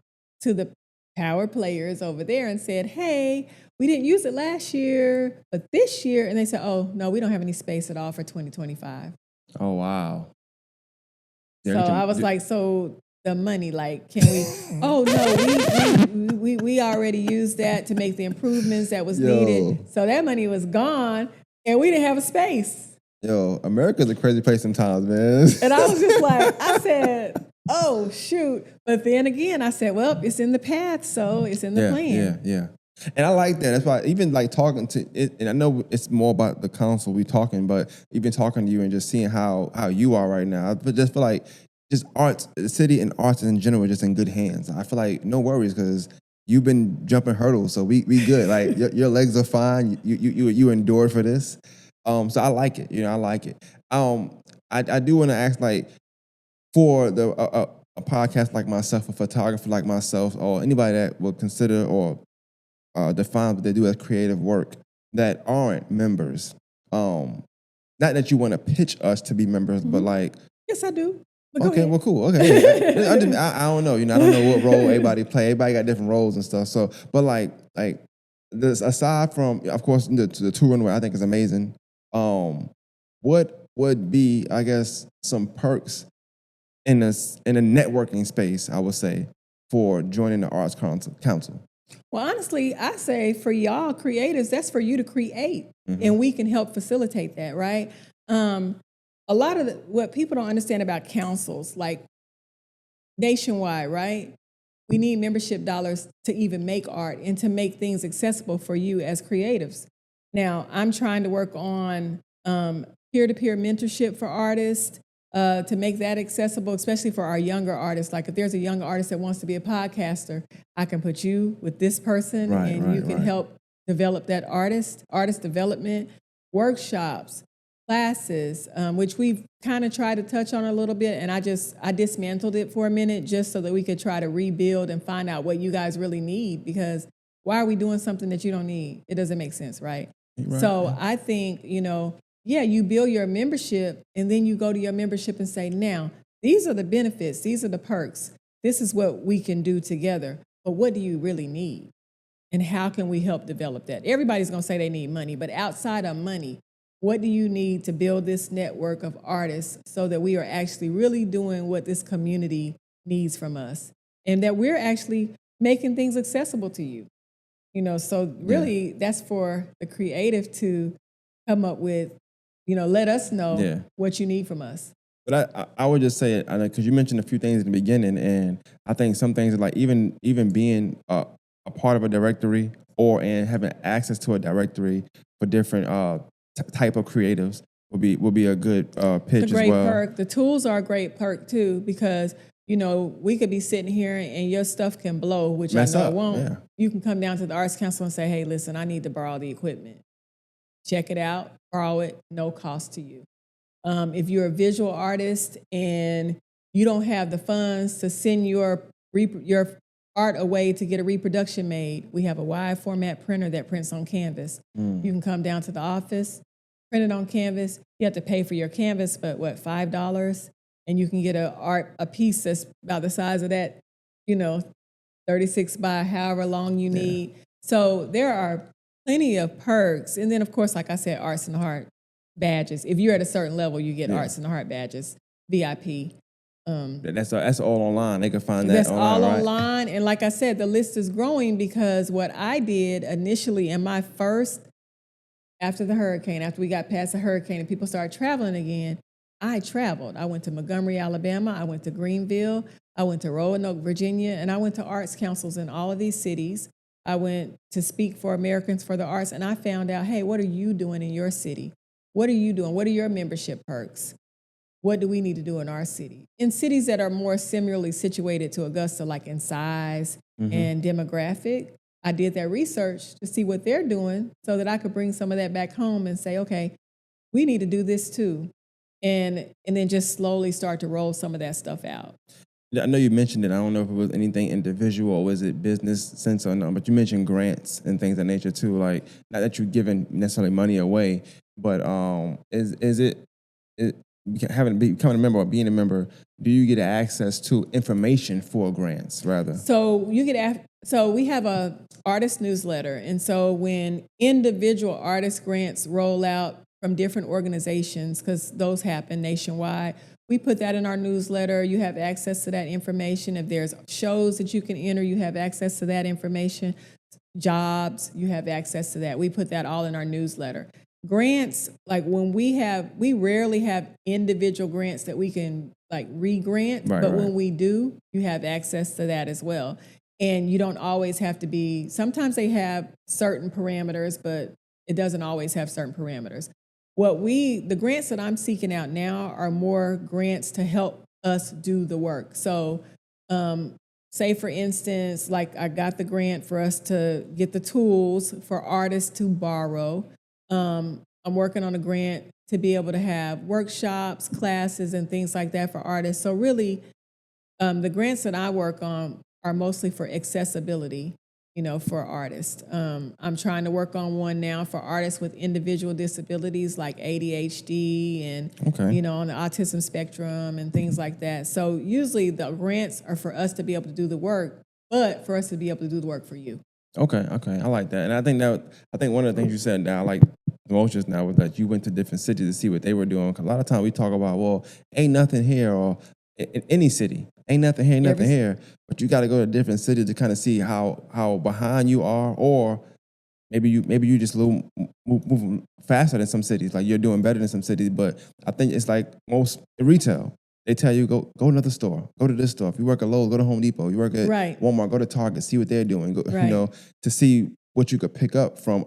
to the power players over there and said, hey, we didn't use it last year, but this year, and they said, oh, no, we don't have any space at all for 2025. Oh, wow. So I was like, so the money, like, can we, oh, no, we already used that to make the improvements that was needed. So that money was gone and we didn't have a space. Yo, America's a crazy place sometimes, man. And I was just like, I said, oh, shoot. But then again, I said, well, it's in the path, so it's in the plan. Yeah. And I like that. That's why even like talking to it, and I know it's more about the council we talking, but even talking to you and just seeing how you are right now, I just feel like just arts, the city and arts in general are just in good hands. I feel like no worries because you've been jumping hurdles, so we good. Like your legs are fine. You endured for this. So I like it. I like it. I do want to ask, like, for the a podcast like myself, a photographer like myself, or anybody that will consider or define what they do as creative work that aren't members. Not that you want to pitch us to be members, but like, yes, I do. Okay, well, cool. Okay, I don't know. I don't know what role everybody play. Everybody got different roles and stuff. So, but like this, aside from, of course, the tour runway, I think is amazing. What would be, I guess, some perks in a networking space, I would say, for joining the Arts Council? Well, honestly, I say for y'all creators, that's for you to create, and we can help facilitate that, right? A lot of what people don't understand about councils, like nationwide, right? We need membership dollars to even make art and to make things accessible for you as creatives. Now, I'm trying to work on peer-to-peer mentorship for artists to make that accessible, especially for our younger artists. Like if there's a young artist that wants to be a podcaster, I can put you with this person and you can help develop that artist development, workshops, classes, which we've kind of tried to touch on a little bit, and I dismantled it for a minute just so that we could try to rebuild and find out what you guys really need, because why are we doing something that you don't need? It doesn't make sense, right? So I think, you build your membership and then you go to your membership and say, now, these are the benefits, these are the perks, this is what we can do together, but what do you really need? And how can we help develop that? Everybody's gonna say they need money, but outside of money, what do you need to build this network of artists so that we are actually really doing what this community needs from us and that we're actually making things accessible to you? So really that's for the creative to come up with, let us know what you need from us. But I would just say, because you mentioned a few things in the beginning, and I think some things are like even being a part of a directory and having access to a directory for different type of creatives would be a good pitch as well. A great perk. The tools are a great perk too, because we could be sitting here and your stuff can blow, which I know it won't. Yeah. You can come down to the Arts Council and say, hey, listen, I need to borrow the equipment. Check it out, borrow it, no cost to you. If you're a visual artist and you don't have the funds to send your art away to get a reproduction made, we have a wide format printer that prints on canvas. You can come down to the office, print it on canvas. You have to pay for your canvas, but $5? And you can get a piece that's about the size of that, 36 by however long you need. So there are plenty of perks. And then, of course, like I said, Arts and Heart badges. If you're at a certain level, you get Arts and Heart badges, VIP. That's all online. They can find that that's online, all online. And like I said, the list is growing because what I did initially in my after the hurricane, after we got past the hurricane and people started traveling again, I traveled. I went to Montgomery, Alabama. I went to Greenville. I went to Roanoke, Virginia. And I went to arts councils in all of these cities. I went to speak for Americans for the Arts. And I found out, hey, what are you doing in your city? What are you doing? What are your membership perks? What do we need to do in our city? In cities that are more similarly situated to Augusta, like in size and demographic, I did that research to see what they're doing so that I could bring some of that back home and say, okay, we need to do this too. And then just slowly start to roll some of that stuff out. I know you mentioned it. I don't know if it was anything individual or was it business sense or not, but you mentioned grants and things of that nature too. Like, not that you're giving necessarily money away, but is it becoming a member or being a member? Do you get access to information for grants rather? So so we have a artist newsletter, and so when individual artist grants roll out from different organizations, because those happen nationwide, we put that in our newsletter. You have access to that information. If there's shows that you can enter, you have access to that information. Jobs, you have access to that. We put that all in our newsletter. Grants, like when we rarely have individual grants that we can like re-grant, but when we do, you have access to that as well. And you don't always have to be, sometimes they have certain parameters, but it doesn't always have certain parameters. The grants that I'm seeking out now are more grants to help us do the work. So, say for instance, like I got the grant for us to get the tools for artists to borrow. I'm working on a grant to be able to have workshops, classes, and things like that for artists. So really, the grants that I work on are mostly for accessibility, for artists. I'm trying to work on one now for artists with individual disabilities like ADHD and, on the autism spectrum and things like that. So usually the grants are for us to be able to do the work, but for us to be able to do the work for you. Okay, I like that. And I think one of the things you said that I like the most just now was that you went to different cities to see what they were doing. 'Cause a lot of times we talk about, well, ain't nothing here, or in any city, ain't nothing here, nothing here. But you got to go to different cities to kind of see how behind you are, or maybe you just a little moving faster than some cities. Like you're doing better than some cities. But I think it's like most retail. They tell you go to another store, go to this store. If you work at Lowe's, go to Home Depot. You work at Walmart, go to Target, see what they're doing. Go, to see what you could pick up from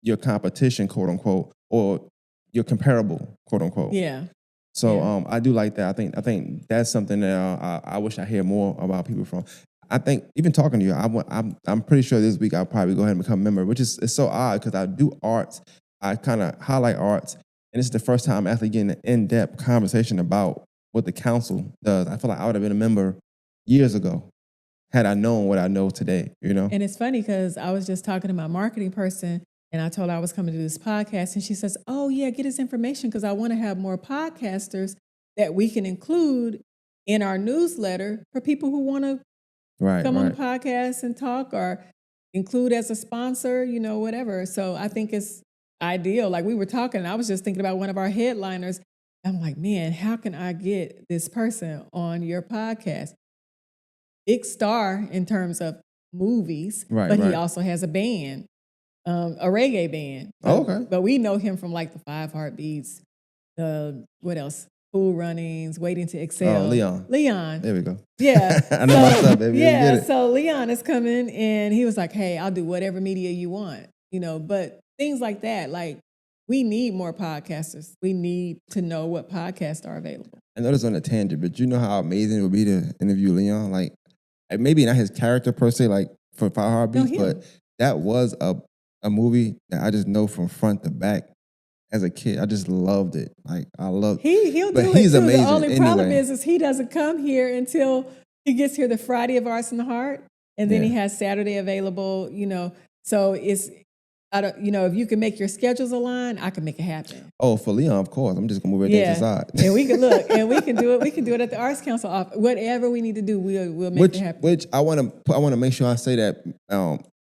your competition, quote unquote, or your comparable, quote unquote. Yeah. So I do like that. I think that's something that I wish I hear more about people from. I think even talking to you, I'm pretty sure this week I'll probably go ahead and become a member, which is it's so odd because I do arts. I kind of highlight arts, and this is the first time I'm actually getting an in-depth conversation about what the council does. I feel like I would have been a member years ago had I known what I know today, And it's funny because I was just talking to my marketing person and I told her I was coming to do this podcast and she says, oh yeah, get us information because I want to have more podcasters that we can include in our newsletter for people who want to come on the podcast and talk or include as a sponsor, whatever. So I think it's ideal. Like we were talking and I was just thinking about one of our headliners. I'm like, man, how can I get this person on your podcast? Big star in terms of movies, but he also has a band, a reggae band. Okay. But we know him from like the 5 Heartbeats, what else? Cool Runnings, Waiting to Excel. Oh, Leon. There we go. Yeah. I know what's up, baby. Yeah, so Leon is coming and he was like, hey, I'll do whatever media you want, but things like that, like, we need more podcasters. We need to know what podcasts are available. I know this on a tangent, but you know how amazing it would be to interview Leon? Like, maybe not his character per se, like for 5 Heartbeats, but that was a movie that I just know from front to back as a kid. I just loved it. Like, I loved it. He'll but do he's it too. amazing. The only anyway. problem is he doesn't come here until he gets here the Friday of Arts in the Heart, and then he has Saturday available, So it's, if you can make your schedules align, I can make it happen. Oh, for Leon, of course. I'm just gonna move everything aside. And we can look, and we can do it. We can do it at the Arts Council office. Whatever we need to do, we'll make it happen. Which I want to make sure I say that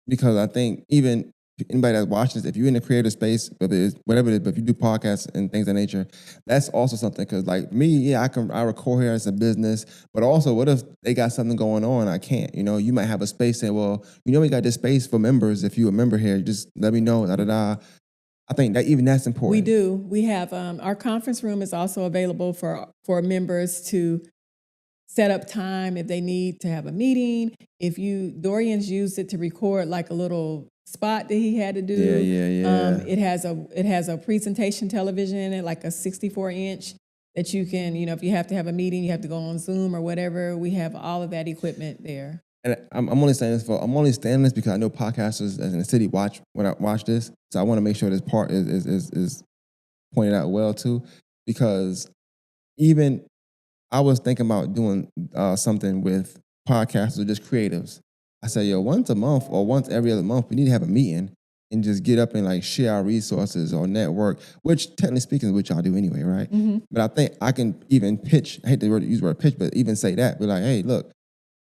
because I think even anybody that's watching this, if you're in the creative space, whatever it is, but if you do podcasts and things of that nature, that's also something. Because like me, I record here as a business, but also what if they got something going on I can't? You might have a space saying, well, we got this space for members. If you're a member here, just let me know. I think that even that's important. We do. We have our conference room is also available for members to set up time if they need to have a meeting. Dorian's used it to record like a little spot that he had to do. Yeah. It has a presentation television in it, like a 64-inch that you can, if you have to have a meeting, you have to go on Zoom or whatever. We have all of that equipment there. And I'm only saying this because I know podcasters in the city watch this, so I want to make sure this part is pointed out well too, because even I was thinking about doing something with podcasters or just creatives. I said, yo, once a month or once every other month, we need to have a meeting and just get up and like share our resources or network, which technically speaking is what y'all do anyway, right? But I think I can even pitch, I hate to use the word pitch, but even say that, be like, hey, look,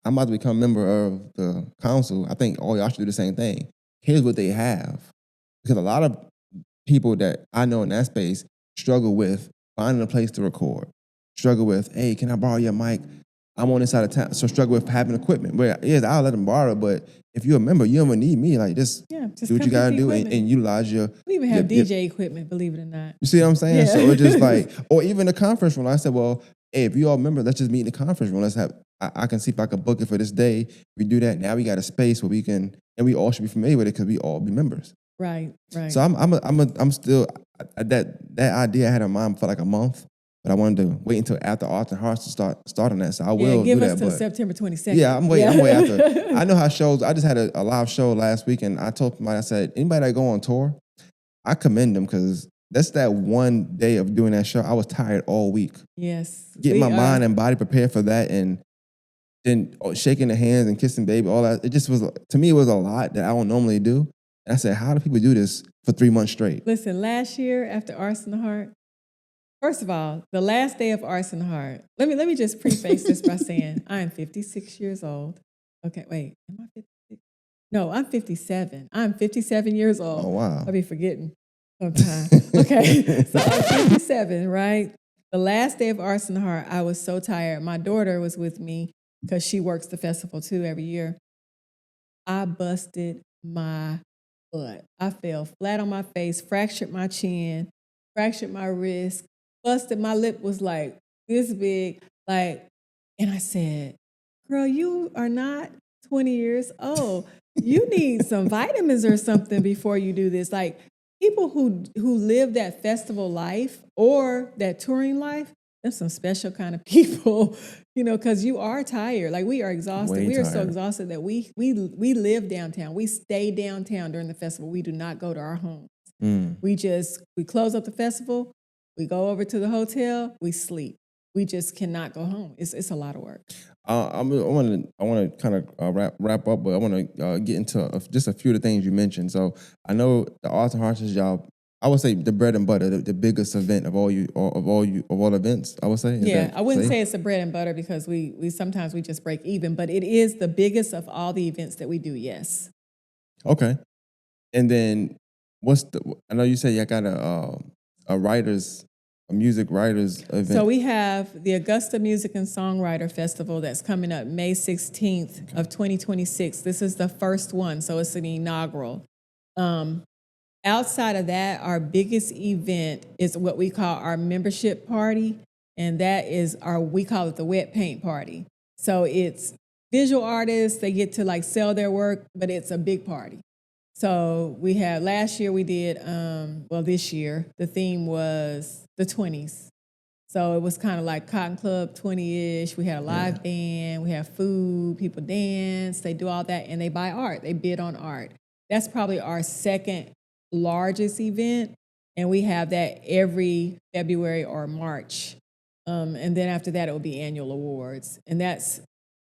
I'm about to become a member of the council. I think all y'all should do the same thing. Here's what they have. Because a lot of people that I know in that space struggle with finding a place to record, struggle with, hey, can I borrow your mic? I'm on this side of town. So struggle with having equipment. But yes, I'll let them borrow, but if you're a member, you don't need me. Like, just Just do what you come get got to the do equipment. and utilize your. We even have your- DJ equipment, believe it or not. You see what I'm saying? Yeah. So it's just like, or even the conference room. I said, well, hey, if you all remember, let's just meet in the conference room. Let's have. I can see if I can book it for this day. We do that. Now we got a space where we can, and we all should be familiar with it because we all be members. Right. So I'm still that idea I had in mind for like a month, but I wanted to wait until after Arts and Hearts to start on that. So I will give do us that. till But September 22nd. yeah, I'm way after. I know how shows. I just had a live show last week, and I told somebody, I said, anybody that go on tour, I commend them because that's that one day of doing that show. I was tired all week. Yes. Get my mind and body prepared for that, and then shaking the hands and kissing baby, all that. It just was, to me, it was a lot that I don't normally do. And I said, how do people do this for 3 months straight? Listen, last year after Arts in the Heart, first of all, the last day of Arts in the Heart, let me just preface this by saying I am 56 years old. Okay, wait, am I 56? No, I'm 57. I'm 57 years old. Oh, wow. I'll be forgetting sometimes. Okay, so I'm 57, right? The last day of Arts in the Heart, I was so tired. My daughter was with me because she works the festival too every year. I busted my butt. I fell flat on my face, fractured my chin, fractured my wrist, busted. My lip was like this big, like, and I said, girl, you are not 20 years old. You need some vitamins or something before you do this. Like, people who live that festival life or that touring life, they're some special kind of people, because you are tired. Like, we are exhausted. Way We are so tired. exhausted that we live downtown. We stay downtown during the festival. We do not go to our homes. We close up the festival, we go over to the hotel, we sleep. We just cannot go home. It's a lot of work. I want to kind of wrap up, but I want to get into just a few of the things you mentioned. So I know the Arts and Hearts is y'all. I would say the bread and butter, the biggest event of all events. I would say. I wouldn't say it's the bread and butter because we sometimes we just break even, but it is the biggest of all the events that we do. Yes. Okay, and then I know you said you got a music writers event. So we have the Augusta Music and Songwriter Festival that's coming up May 16th of 2026. This is the first one, so it's an inaugural. Outside of that, our biggest event is what we call our membership party, and that is we call it the wet paint party. So it's visual artists, they get to like sell their work, but it's a big party. So we had, last year we did, this year, the theme was the 20s. So it was kind of like Cotton Club 20-ish. We had a live band, we have food, people dance, they do all that, and they buy art, they bid on art. That's probably our second largest event, and we have that every February or March. And then after that, it will be annual awards. And that's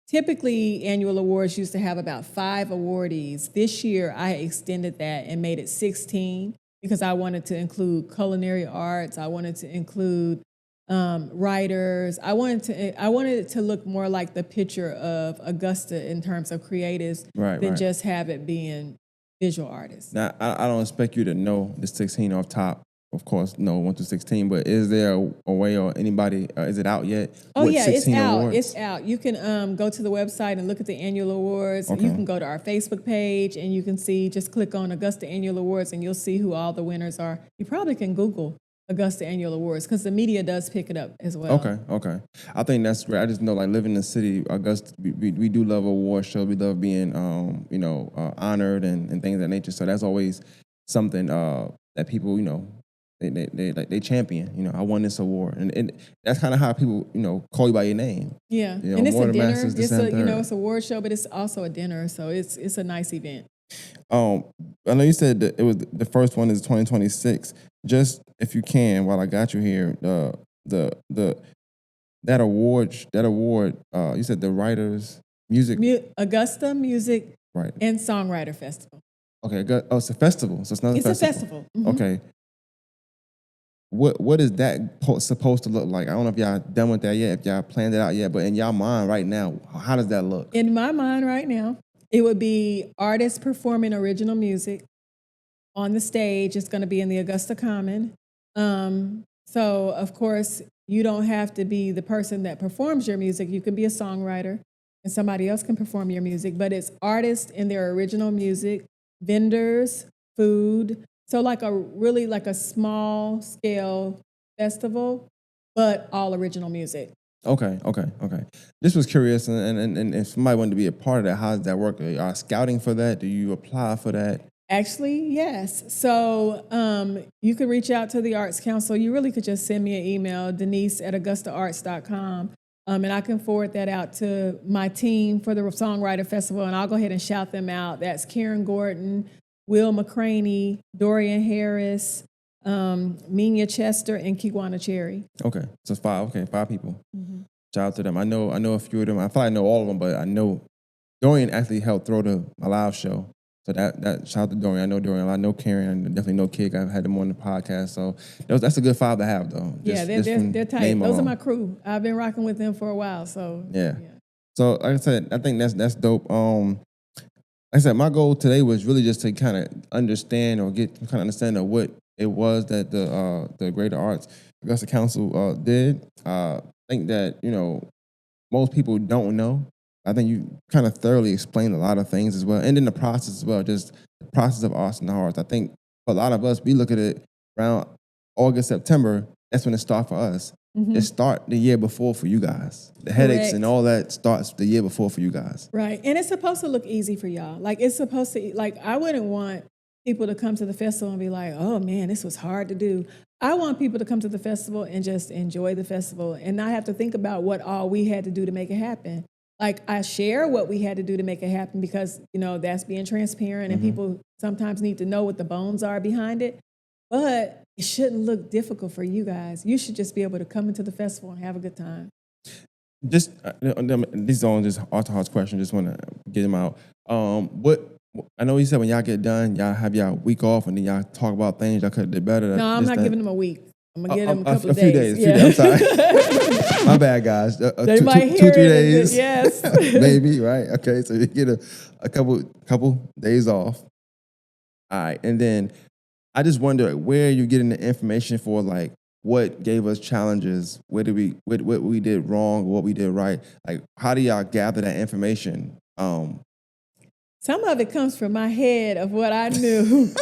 typically annual awards used to have about 5 awardees. This year, I extended that and made it 16 because I wanted to include culinary arts. I wanted to include writers. I wanted it to look more like the picture of Augusta in terms of creatives than just have it being visual artists. Now, I don't expect you to know the 16 off top. Of course, no 1 through 16. But is there a way, or anybody? Is it out yet? Oh yeah, it's out. Awards? It's out. You can go to the website and look at the annual awards. Okay. You can go to our Facebook page and you can see. Just click on Augusta Annual Awards and you'll see who all the winners are. You probably can Google Augusta Annual Awards because the media does pick it up as well. Okay. I think that's great. I just know, like, living in the city, Augusta, we do love award shows. We love being, honored and things of that nature. So that's always something that people, they champion. I won this award, and that's kind of how people, call you by your name. Yeah, and it's a dinner. It's a award show, but it's also a dinner. So it's a nice event. I know you said that it was the first one is 2026. Just if you can, while I got you here, the that award, you said the writers music, Augusta Music right? and Songwriter Festival. Okay, it's a festival, so it's not a It's a festival. festival. Mhm. Okay, what is that supposed to look like? I don't know if y'all done with that yet, if y'all planned it out yet, but in y'all mind right now, how does that look? In my mind right now, it would be artists performing original music on the stage. It's going to be in the Augusta Common. So, of course, you don't have to be the person that performs your music. You can be a songwriter and somebody else can perform your music, but it's artists in their original music, vendors, food. So like a small scale festival, but all original music. Okay. This was curious, and if somebody wanted to be a part of that, how does that work? Are you scouting for that? Do you apply for that? Actually, yes. So you could reach out to the Arts Council. You really could just send me an email, denise@augustaarts.com, and I can forward that out to my team for the Songwriter Festival, and I'll go ahead and shout them out. That's Karen Gordon, Will McCraney, Dorian Harris, Minya Chester, and Kiwana Cherry. Okay, so it's five. Okay, 5 people. Mm-hmm. Shout out to them. I know a few of them. I probably know all of them, but I know Dorian actually helped throw my live show. So that shout out to Dorian. I know Dorian. I know Karen. I definitely know Kig. I've had them on the podcast. So that's a good 5 to have, though. They're tight. Those are my crew. I've been rocking with them for a while. So yeah. So like I said, I think that's dope. Like I said, my goal today was really just to kind of understand or get kind of understanding of what it was that the Greater Arts Augusta Council did. I think that most people don't know. I think you kind of thoroughly explained a lot of things as well. And in the process as well, just the process of Arts and the Hearts. I think for a lot of us, we look at it around August, September, that's when it starts for us. Mm-hmm. It starts the year before for you guys. The headaches and all that starts the year before for you guys. Right. And it's supposed to look easy for y'all. Like it's supposed to, like I wouldn't want people to come to the festival and be like, oh man, this was hard to do. I want people to come to the festival and just enjoy the festival and not have to think about what all we had to do to make it happen. Like I share what we had to do to make it happen because, that's being transparent and people sometimes need to know what the bones are behind it. But it shouldn't look difficult for you guys. You should just be able to come into the festival and have a good time. Just these are just heart-to-heart questions. Just want to get them out. I know you said when y'all get done, y'all have y'all week off and then y'all talk about things y'all could have did better. No, I'm not giving them a week. I'm gonna give them a couple of days. Yeah. I'm sorry. My bad, guys. They might hear 2-3 days. Yes. Maybe, right? Okay, so you get a couple days off. All right, and then I just wonder where you're getting the information for, like what gave us challenges, what we did wrong, what we did right. Like, how do y'all gather that information? Some of it comes from my head of what I knew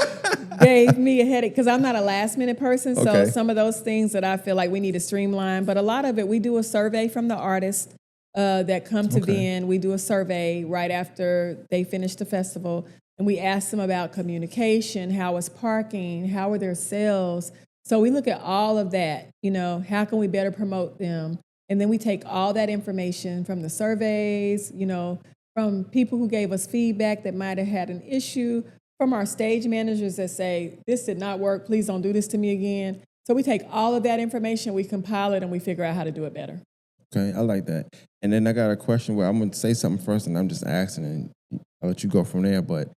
gave me a headache because I'm not a last minute person. So some of those things that I feel like we need to streamline, but a lot of it, we do a survey from the artists that come to VN. We do a survey right after they finish the festival and we ask them about communication, how is parking, how are their sales. So we look at all of that, how can we better promote them? And then we take all that information from the surveys, from people who gave us feedback that might have had an issue, from our stage managers that say, this did not work, please don't do this to me again. So we take all of that information, we compile it, and we figure out how to do it better. Okay, I like that. And then I got a question where I'm going to say something first, and I'm just asking, and I'll let you go from there. But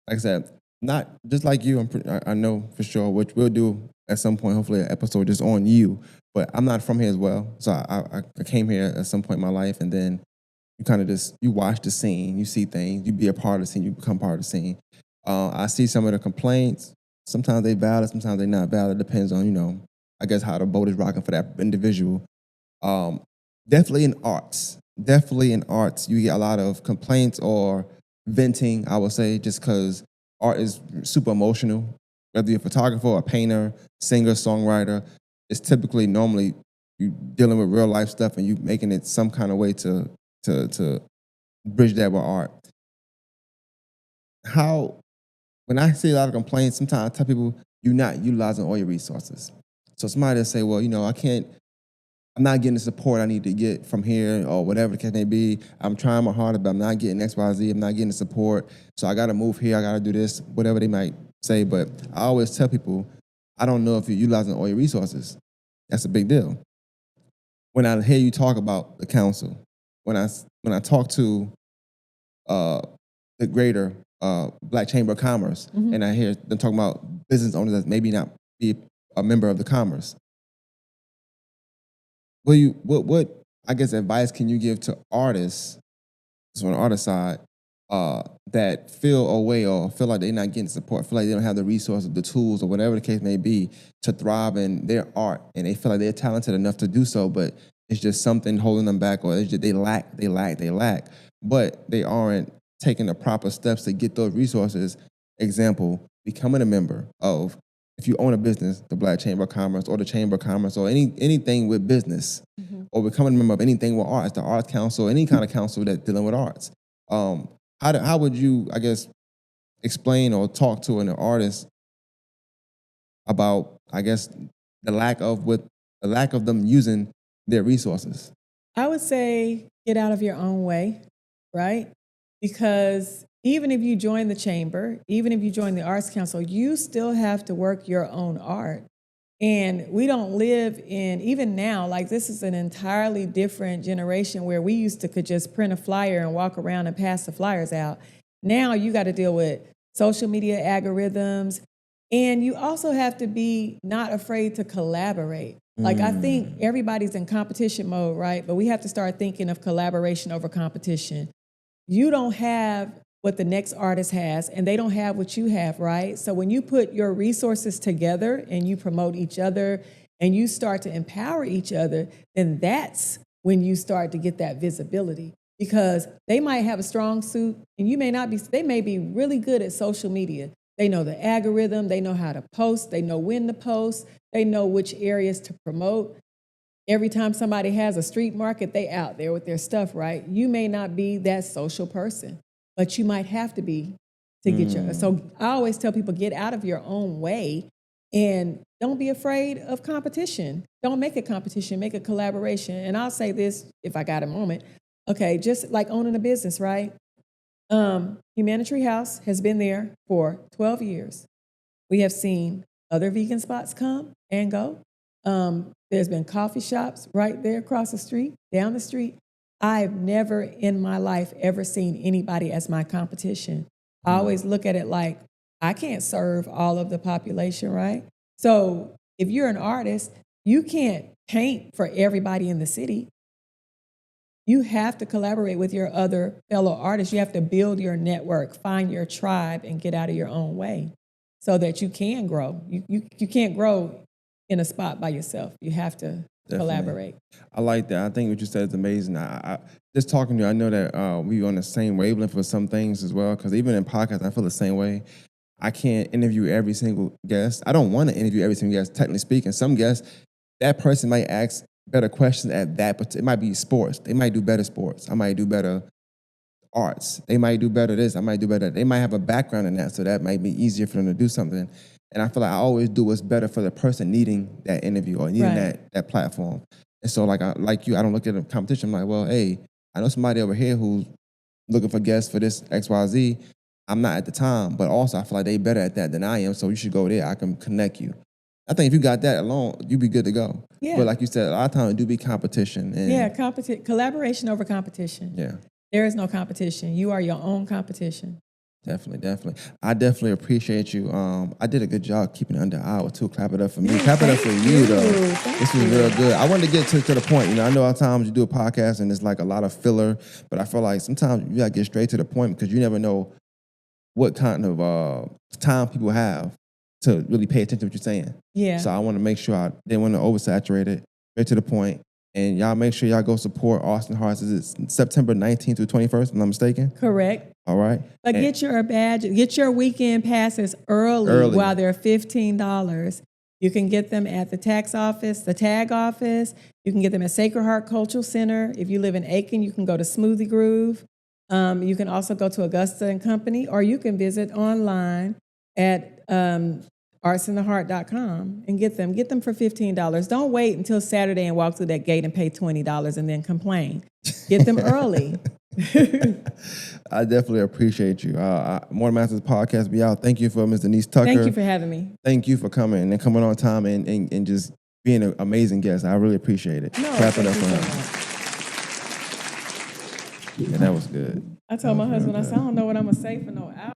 like I said, not just like you, I know for sure, which we'll do at some point, hopefully an episode just on you, but I'm not from here as well. So I came here at some point in my life, and then you kind of you watch the scene, you see things, you be a part of the scene, you become part of the scene. I see some of the complaints. Sometimes they valid, sometimes they're not valid. It depends on, I guess how the boat is rocking for that individual. Definitely in arts, you get a lot of complaints or venting, I would say, just because art is super emotional. Whether you're a photographer, a painter, singer, songwriter, it's typically normally you dealing with real life stuff and you making it some kind of way to bridge that with art. When I see a lot of complaints, sometimes I tell people you're not utilizing all your resources. So somebody will say, well, I'm not getting the support I need to get from here or whatever the case may be. I'm trying my hardest, but I'm not getting X, Y, Z. I'm not getting the support. So I got to move here. I got to do this, whatever they might say. But I always tell people, I don't know if you're utilizing all your resources. That's a big deal. when I hear you talk about the council, when I talk to the greater Black Chamber of Commerce, and I hear them talking about business owners that maybe not be a member of the commerce, what I guess advice can you give to artists, just on the artist side, that feel away or feel like they're not getting support, feel like they don't have the resources, the tools, or whatever the case may be to thrive in their art, and they feel like they're talented enough to do so, but it's just something holding them back, or it's just they lack, but they aren't taking the proper steps to get those resources. Example, becoming a member of, if you own a business, the Black Chamber of Commerce or the Chamber of Commerce or anything with business, or becoming a member of anything with arts, the Arts Council, any kind of council that's dealing with arts. How would you, I guess, explain or talk to an artist about, I guess, the lack of them using their resources? I would say get out of your own way, right? Because even if you join the chamber, even if you join the Arts Council, you still have to work your own art. And we don't live in, even now, like this is an entirely different generation where we used to could just print a flyer and walk around and pass the flyers out. Now you got to deal with social media algorithms, and you also have to be not afraid to collaborate. Like I think everybody's in competition mode, right? But we have to start thinking of collaboration over competition. You don't have what the next artist has, and they don't have what you have, right? So when you put your resources together and you promote each other and you start to empower each other, then that's when you start to get that visibility. Because they might have a strong suit and you may not be, they may be really good at social media. They know the algorithm, they know how to post, they know when to post, they know which areas to promote. Every time somebody has a street market, they out there with their stuff, right? You may not be that social person, but you might have to be to get your. So I always tell people, get out of your own way and don't be afraid of competition. Don't make a competition, make a collaboration. And I'll say this, if I got a moment. Okay, just like owning a business, right? Humanitarian House has been there for 12 years. We have seen other vegan spots come and go. There's been coffee shops right there across the street, down the street. I've never in my life ever seen anybody as my competition. I always look at it like, I can't serve all of the population, right? So if you're an artist, you can't paint for everybody in the city. You have to collaborate with your other fellow artists. You have to build your network, find your tribe, and get out of your own way so that you can grow. You can't grow in a spot by yourself. You have to collaborate. I like that. I think what you said is amazing. I just talking to you, I know that we on the same wavelength for some things as well, because even in podcasts, I feel the same way. I can't interview every single guest. I don't want to interview every single guest, technically speaking. Some guests, that person might ask better questions at that, but it might be sports. They might do better sports. I might do better arts. They might do better this. I might do better. They might have a background in that, so that might be easier for them to do something. And I feel like I always do what's better for the person needing that interview or needing that platform. And so like you, I don't look at the competition. I'm like, well, hey, I know somebody over here who's looking for guests for this XYZ. I'm not at the time, but also I feel like they better at that than I am, so you should go there. I can connect you. I think if you got that alone, you'd be good to go. Yeah. But like you said, a lot of times it do be competition. And collaboration over competition. Yeah. There is no competition. You are your own competition. Definitely. I definitely appreciate you. I did a good job keeping it under an hour too. Clap it up for me. Clap it up for you though. This was real good. I wanted to get to the point. I know at times you do a podcast and it's like a lot of filler, but I feel like sometimes you gotta get straight to the point because you never know what kind of time people have to really pay attention to what you're saying. Yeah. So I want to make sure I didn't want to oversaturate it. Straight to the point. And y'all make sure y'all go support Austin Hearts. Is it September 19th through 21st, if I'm not mistaken? Correct. All right. But get your badge, get your weekend passes early. While they're $15. You can get them at the tax office, the tag office. You can get them at Sacred Heart Cultural Center. If you live in Aiken, you can go to Smoothie Groove. You can also go to Augusta and Company, or you can visit online at artsintheheart.com and get them. Get them for $15. Don't wait until Saturday and walk through that gate and pay $20 and then complain. Get them early. I definitely appreciate you. Morning Masters podcast be out. Thank you for Ms. Denise Tucker. Thank you for having me. Thank you for coming and coming on time and just being an amazing guest. I really appreciate it. No, Clap it thank up you for so him. much. Yeah, that was good. I told my That was husband, I real said, I don't know what I'm gonna say for no hour.